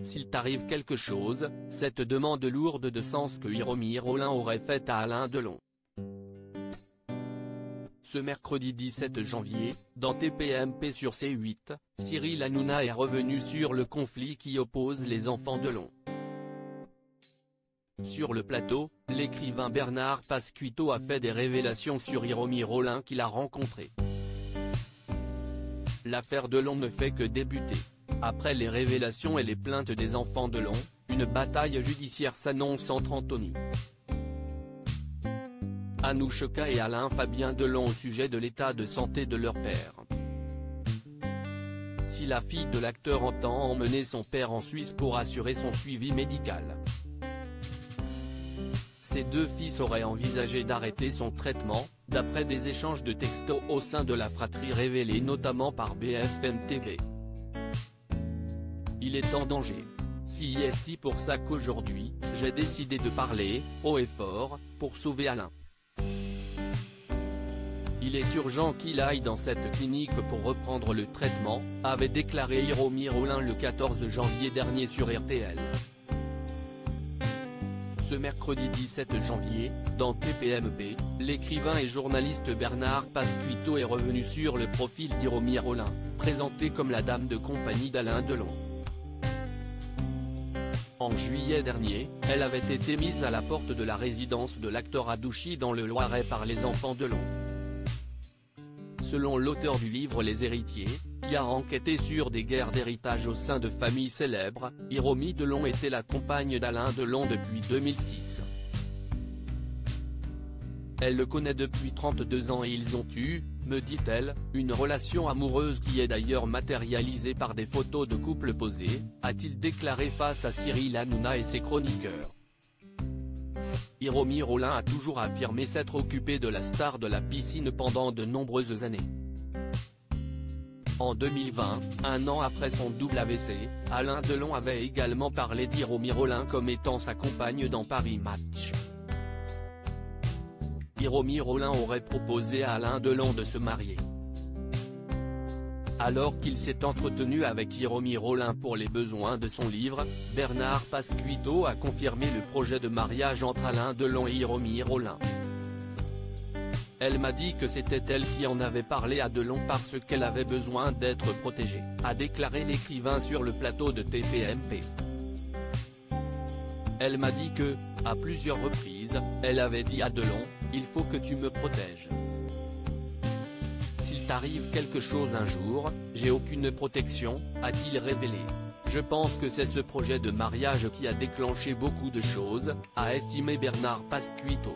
S'il t'arrive quelque chose, cette demande lourde de sens que Hiromi Rollin aurait faite à Alain Delon. Ce mercredi 17 janvier, dans TPMP sur C8, Cyril Hanouna est revenu sur le conflit qui oppose les enfants Delon. Sur le plateau, l'écrivain Bernard Pasquito a fait des révélations sur Hiromi Rollin qu'il a rencontré. L'affaire Delon ne fait que débuter. Après les révélations et les plaintes des enfants Delon, une bataille judiciaire s'annonce entre Anthony Anouchka et Alain Fabien Delon au sujet de l'état de santé de leur père. Si la fille de l'acteur entend emmener son père en Suisse pour assurer son suivi médical. Ses deux fils auraient envisagé d'arrêter son traitement, d'après des échanges de textos au sein de la fratrie révélés notamment par BFM TV. Il est en danger. C'est pour ça qu'aujourd'hui, j'ai décidé de parler, haut et fort, pour sauver Alain. Il est urgent qu'il aille dans cette clinique pour reprendre le traitement, avait déclaré Hiromi Rollin le 14 janvier dernier sur RTL. Ce mercredi 17 janvier, dans TPMP, l'écrivain et journaliste Bernard Pasquito est revenu sur le profil d'Hiromi Rollin, présenté comme la dame de compagnie d'Alain Delon. En juillet dernier, elle avait été mise à la porte de la résidence de l'acteur à Douchy dans le Loiret par les enfants Delon. Selon l'auteur du livre Les Héritiers, qui a enquêté sur des guerres d'héritage au sein de familles célèbres, Hiromi Delon était la compagne d'Alain Delon depuis 2006. Elle le connaît depuis 32 ans et ils ont eu, me dit-elle, une relation amoureuse qui est d'ailleurs matérialisée par des photos de couple posées, a-t-il déclaré face à Cyril Hanouna et ses chroniqueurs. Hiromi Rollin a toujours affirmé s'être occupé de la star de la piscine pendant de nombreuses années. En 2020, un an après son double AVC, Alain Delon avait également parlé d'Hiromi Rollin comme étant sa compagne dans Paris Match. Hiromi Rollin aurait proposé à Alain Delon de se marier. Alors qu'il s'est entretenu avec Hiromi Rollin pour les besoins de son livre, Bernard Pasquito a confirmé le projet de mariage entre Alain Delon et Hiromi Rollin. Elle m'a dit que c'était elle qui en avait parlé à Delon parce qu'elle avait besoin d'être protégée, a déclaré l'écrivain sur le plateau de TPMP. Elle m'a dit que, à plusieurs reprises, elle avait dit à Delon, « Il faut que tu me protèges. S'il t'arrive quelque chose un jour, j'ai aucune protection », a-t-il révélé. Je pense que c'est ce projet de mariage qui a déclenché beaucoup de choses, a estimé Bernard Pasquito.